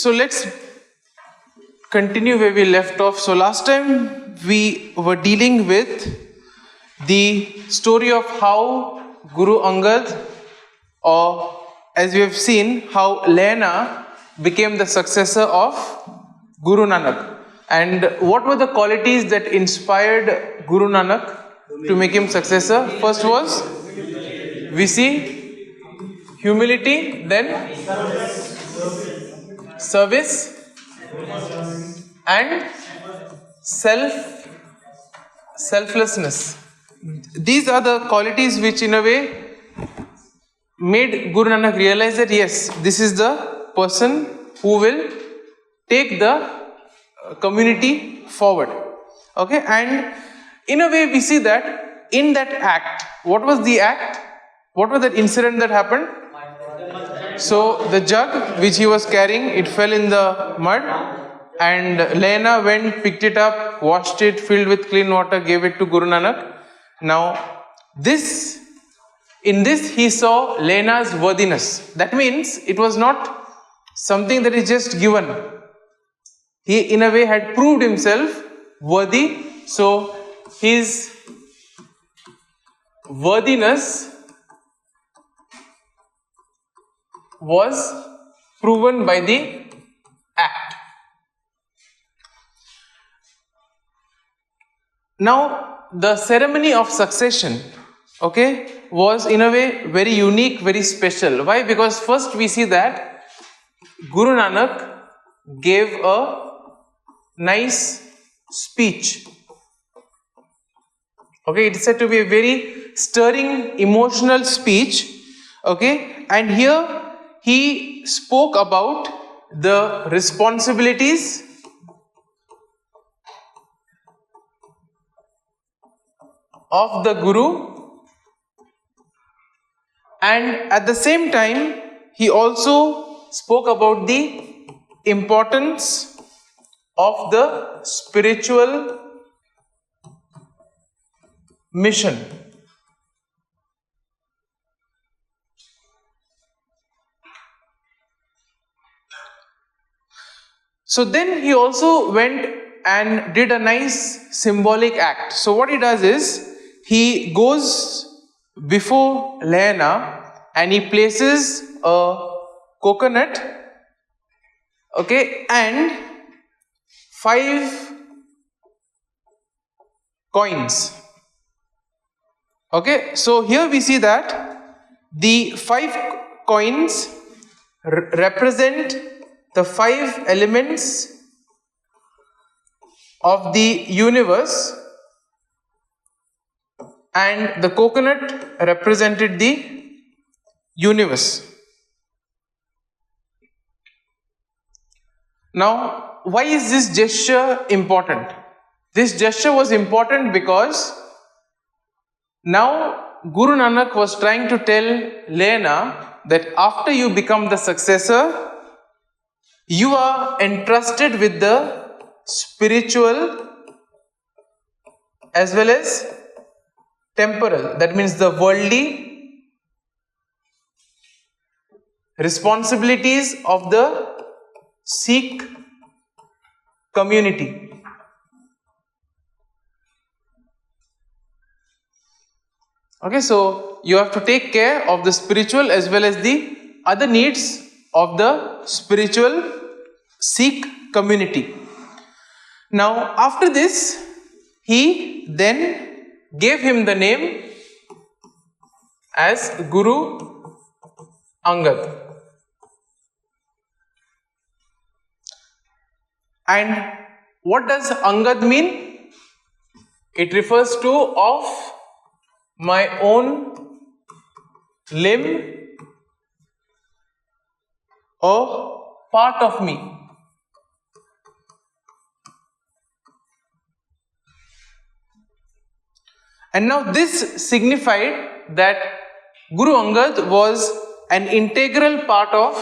So let's continue where we left off. So last time we were dealing with the story of how Guru Angad, or as we have seen, how Lehna became the successor of Guru Nanak. And what were the qualities that inspired Guru Nanak to make him successor? First was, we see, humility, then service, and selflessness. These are the qualities which in a way made Guru Nanak realize that yes, this is the person who will take the community forward. Okay, and in a way we see that in that act, what was the act? What was that incident that happened? So the jug which he was carrying, it fell in the mud, and Lehna went, picked it up, washed it, filled with clean water, gave it to Guru Nanak. Now in this he saw Lehna's worthiness. That means it was not something that is just given. He in a way had proved himself worthy. So his worthiness was proven by the act. Now the ceremony of succession, okay, was in a way very unique, very special. Why? Because first we see that Guru Nanak gave a nice speech. Okay, it is said to be a very stirring, emotional speech. Okay, and here he spoke about the responsibilities of the Guru, and at the same time he also spoke about the importance of the spiritual mission. So then he also went and did a nice symbolic act. So what he does is, he goes before Lehna and he places a coconut, okay, and 5 coins. Okay, so here we see that the 5 coins represent the 5 elements of the universe, and the coconut represented the universe. Now, why is this gesture important? This gesture was important because now Guru Nanak was trying to tell Lehna that after you become the successor, you are entrusted with the spiritual as well as temporal, that means the worldly responsibilities of the Sikh community. Okay, so you have to take care of the spiritual as well as the other needs of the spiritual Sikh community. Now, after this, he then gave him the name as Guru Angad. And what does Angad mean? It refers to of my own limb or part of me. And now this signified that Guru Angad was an integral part of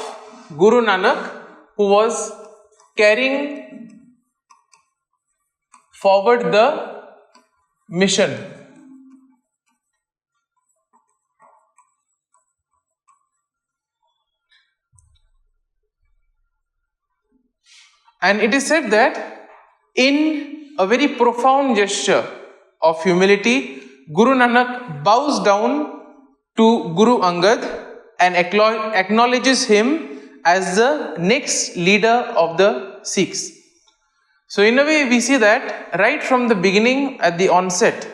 Guru Nanak, who was carrying forward the mission. And it is said that in a very profound gesture of humility, Guru Nanak bows down to Guru Angad and acknowledges him as the next leader of the Sikhs. So in a way we see that right from the beginning, at the onset,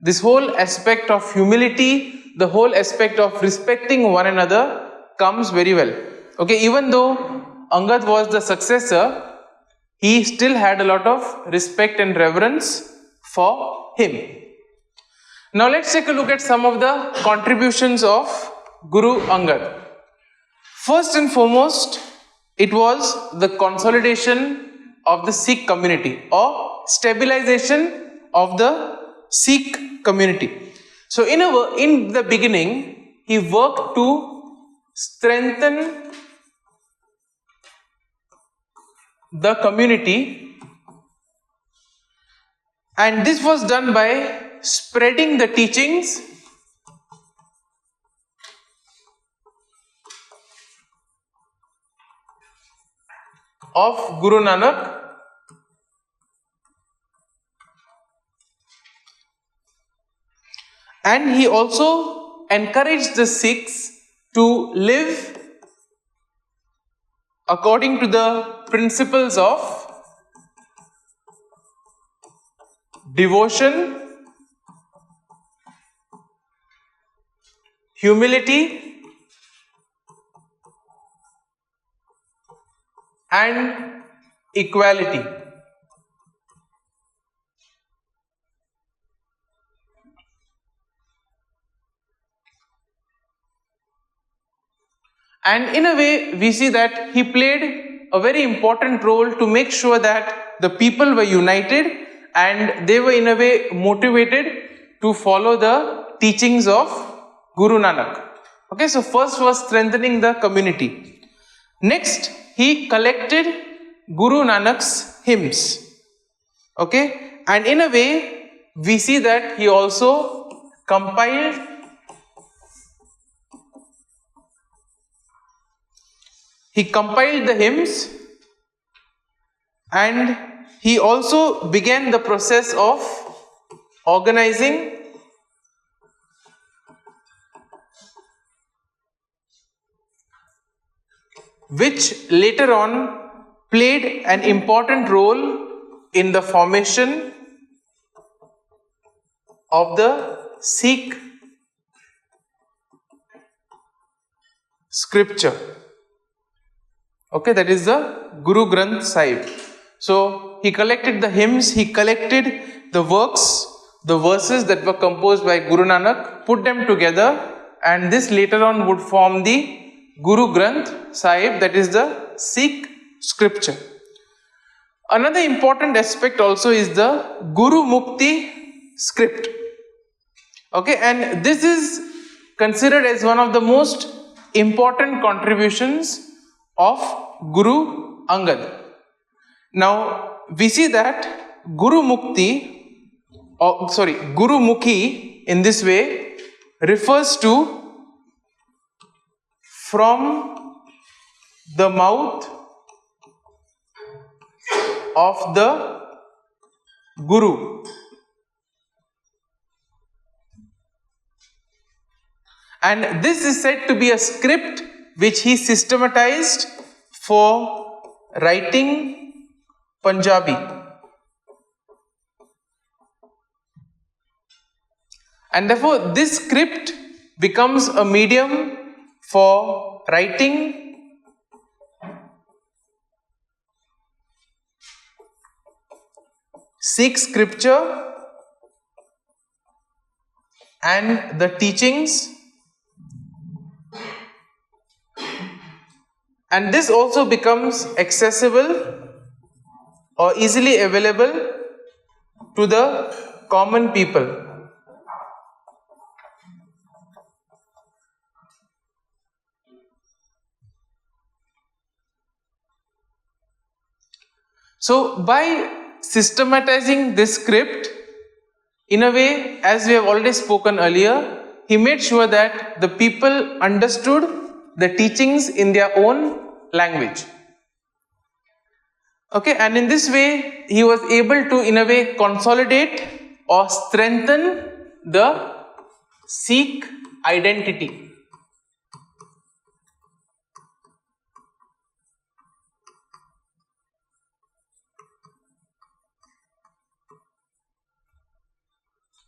this whole aspect of humility, the whole aspect of respecting one another comes very well. Okay, even though Angad was the successor, he still had a lot of respect and reverence for him. Now let's take a look at some of the contributions of Guru Angad. First and foremost, it was the consolidation of the Sikh community or stabilization of the Sikh community. So in the beginning, he worked to strengthen the community, and this was done by spreading the teachings of Guru Nanak and he also encouraged the Sikhs to live according to the principles of devotion, humility, and equality. And in a way, we see that he played a very important role to make sure that the people were united and they were in a way motivated to follow the teachings of Guru Nanak. Okay, so first was strengthening the community. Next, he collected Guru Nanak's hymns. Okay, and in a way, we see that he also compiled the hymns, and he also began the process of organizing which later on played an important role in the formation of the Sikh scripture. Okay, that is the Guru Granth Sahib. So he collected the hymns, he collected the works, the verses that were composed by Guru Nanak, put them together, and this later on would form the Guru Granth Sahib, that is the Sikh scripture. Another important aspect also is the Guru Mukti script. Okay, and this is considered as one of the most important contributions of Guru Angad. Now we see that Guru Mukhi in this way refers to from the mouth of the Guru. And this is said to be a script which he systematized for writing Punjabi. And therefore this script becomes a medium for writing Sikh scripture and the teachings, and this also becomes accessible or easily available to the common people. So by systematizing this script, in a way, as we have already spoken earlier, he made sure that the people understood the teachings in their own language. Okay, and in this way he was able to in a way consolidate or strengthen the Sikh identity.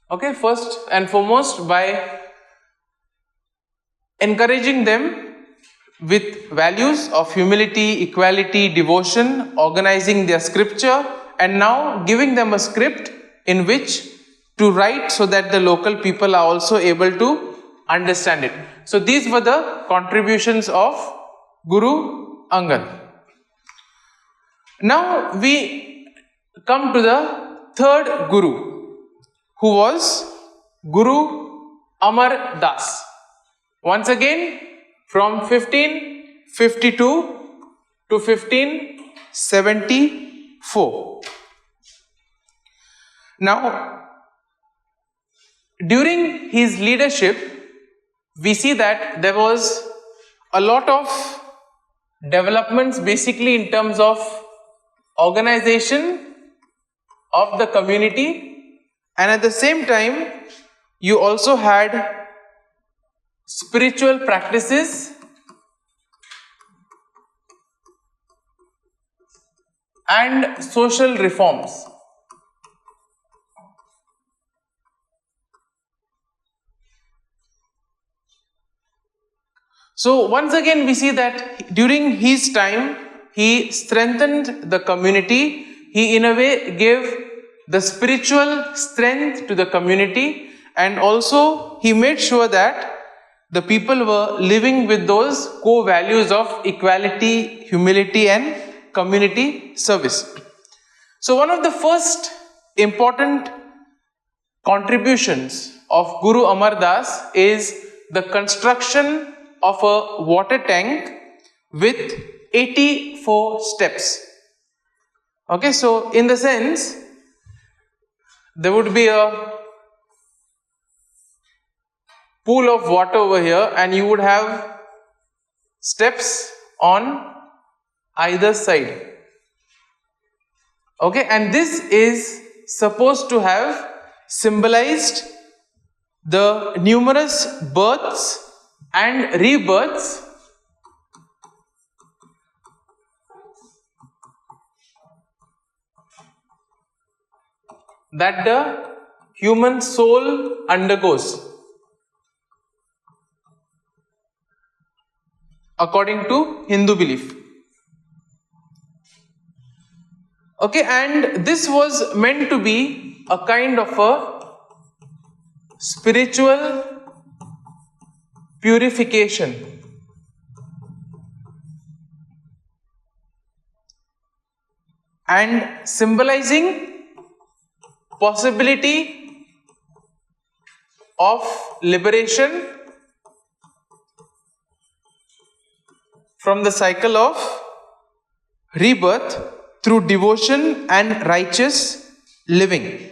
Okay, first and foremost by encouraging them with values of humility, equality, devotion, organizing their scripture, and now giving them a script in which to write so that the local people are also able to understand it. So these were the contributions of Guru Angad. Now we come to the third Guru, who was Guru Amar Das. Once again, from 1552 to 1574. Now, during his leadership, we see that there was a lot of developments basically in terms of organization of the community, and at the same time, you also had spiritual practices and social reforms. So once again we see that during his time he strengthened the community. He in a way gave the spiritual strength to the community, and also he made sure that the people were living with those core values of equality, humility and community service. So one of the first important contributions of Guru Amar Das is the construction of a water tank with 84 steps. Okay, so in the sense, there would be a pool of water over here and you would have steps on either side. Okay, and this is supposed to have symbolized the numerous births and rebirths that the human soul undergoes according to Hindu belief. Okay, and this was meant to be a kind of a spiritual purification. And symbolizing possibility of liberation from the cycle of rebirth through devotion and righteous living.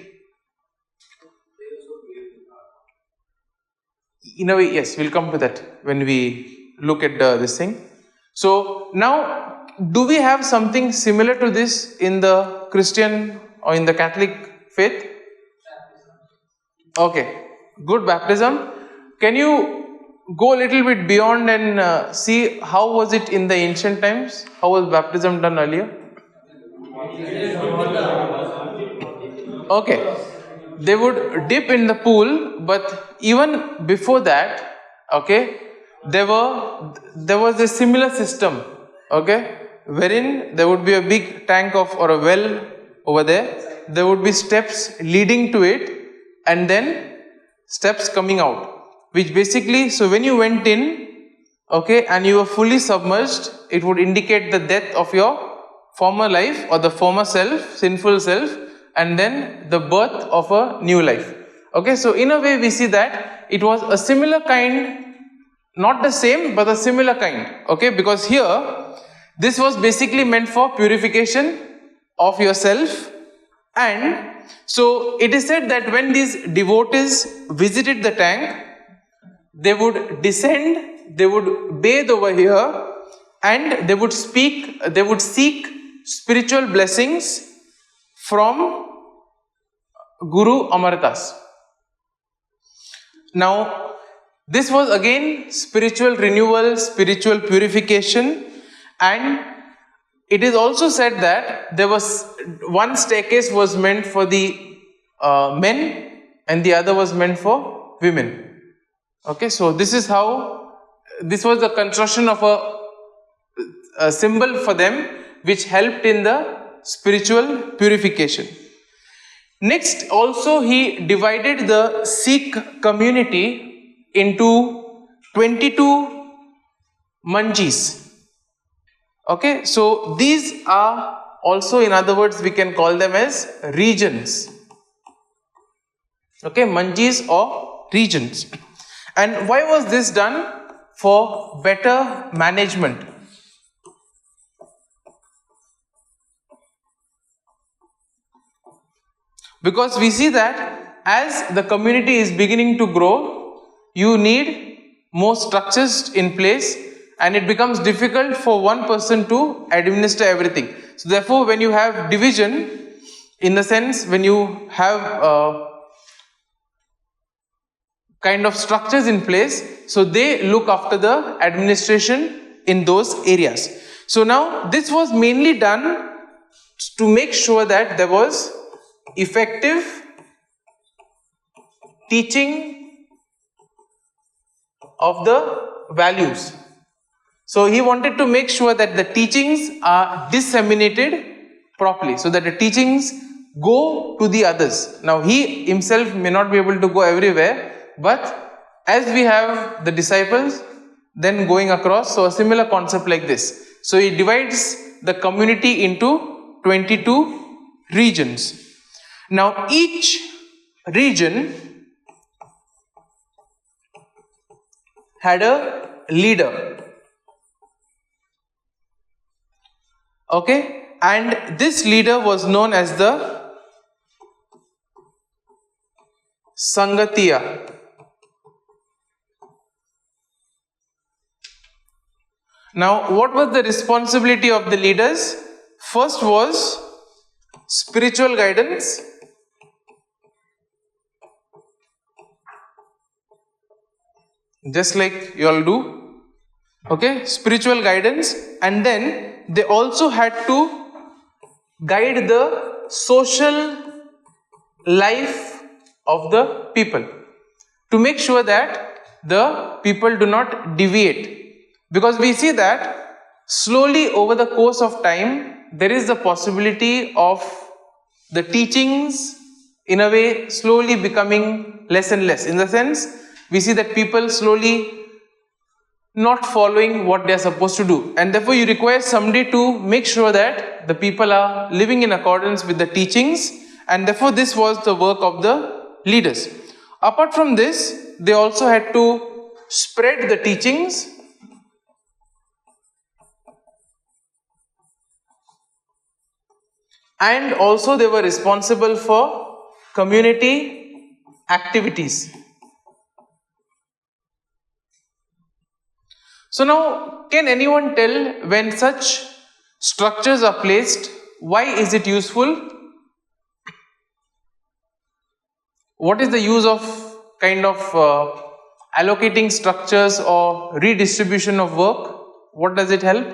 In a way, yes, we'll come to that when we look at this thing. So now, do we have something similar to this in the Christian or in the Catholic faith? Okay, good, baptism. Can you go a little bit beyond and see how was it in the ancient times? How was baptism done earlier? Okay, they would dip in the pool, but even before that, okay, there was a similar system, okay, wherein there would be a big tank of or a well over there. There would be steps leading to it, and then steps coming out, which basically, so when you went in, okay, and you were fully submerged, it would indicate the death of your former life or the former self, sinful self, and then the birth of a new life. Okay, so in a way we see that it was a similar kind, not the same, but a similar kind. Okay, because here this was basically meant for purification of yourself. And so it is said that when these devotees visited the tank, they would descend, they would bathe over here, and they would seek spiritual blessings from Guru Amardas. Now, this was again spiritual renewal, spiritual purification, and it is also said that there was one staircase was meant for the men and the other was meant for women. Okay, so this is how, this was the construction of a symbol for them which helped in the spiritual purification. Next, also he divided the Sikh community into 22 manjis. Okay, so these are also, in other words, we can call them as regions. Okay, manjis or regions. And why was this done? For better management. Because we see that as the community is beginning to grow, you need more structures in place, and it becomes difficult for one person to administer everything. So therefore, when you have division, in the sense when you have kind of structures in place, so they look after the administration in those areas. So now this was mainly done to make sure that there was effective teaching of the values. So he wanted to make sure that the teachings are disseminated properly, so that the teachings go to the others. Now he himself may not be able to go everywhere, but as we have the disciples then going across, so a similar concept like this. So he divides the community into 22 regions. Now each region had a leader. Okay, and this leader was known as the Sangatiya. Now, what was the responsibility of the leaders? First was spiritual guidance. Just like you all do. Okay, spiritual guidance, and then they also had to guide the social life of the people to make sure that the people do not deviate. Because we see that slowly over the course of time, there is the possibility of the teachings in a way slowly becoming less and less. In the sense, we see that people slowly not following what they are supposed to do, and therefore you require somebody to make sure that the people are living in accordance with the teachings, and therefore this was the work of the leaders. Apart from this, they also had to spread the teachings and also they were responsible for community activities. So now, can anyone tell, when such structures are placed, why is it useful? What is the use of kind of allocating structures or redistribution of work? What does it help?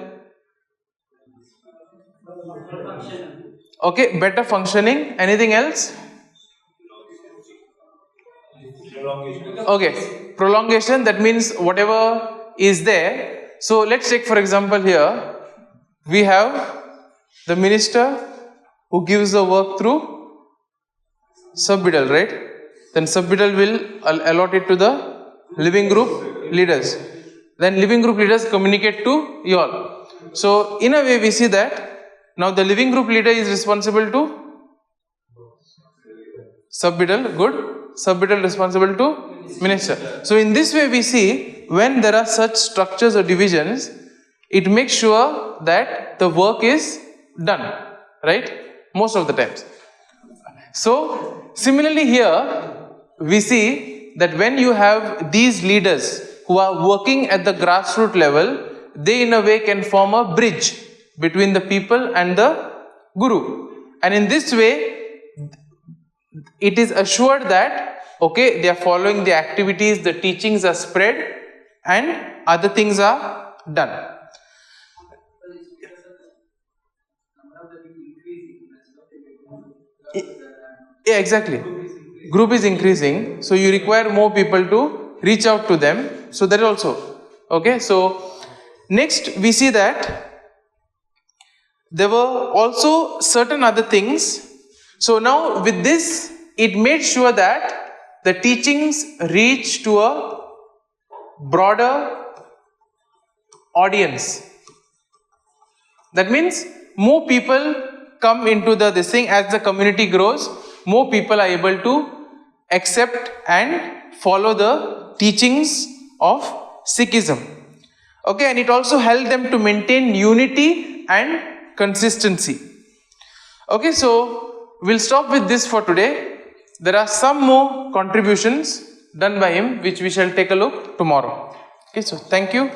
Okay, better functioning. Anything else? Okay, prolongation, that means whatever is there. So let's take for example here, we have the minister who gives the work through sub-bidal, right? Then sub-bidal will allot it to the living group leaders. Then living group leaders communicate to you all. So in a way we see that now the living group leader is responsible to sub-bidal, good. Sub-bidal responsible to minister. So in this way we see, when there are such structures or divisions, it makes sure that the work is done, right? Most of the times. So similarly here, we see that when you have these leaders who are working at the grassroots level, they in a way can form a bridge between the people and the Guru. And in this way, it is assured that, okay, they are following the activities, the teachings are spread, and other things are done. Yeah, exactly. Group is increasing, so you require more people to reach out to them. So that also. Okay, so next we see that there were also certain other things. So now with this, it made sure that the teachings reach to a broader audience. That means more people come into this thing. As the community grows, more people are able to accept and follow the teachings of Sikhism. Okay, and it also helped them to maintain unity and consistency. Okay, so we'll stop with this for today. There are some more contributions done by him which we shall take a look tomorrow. Okay, so thank you.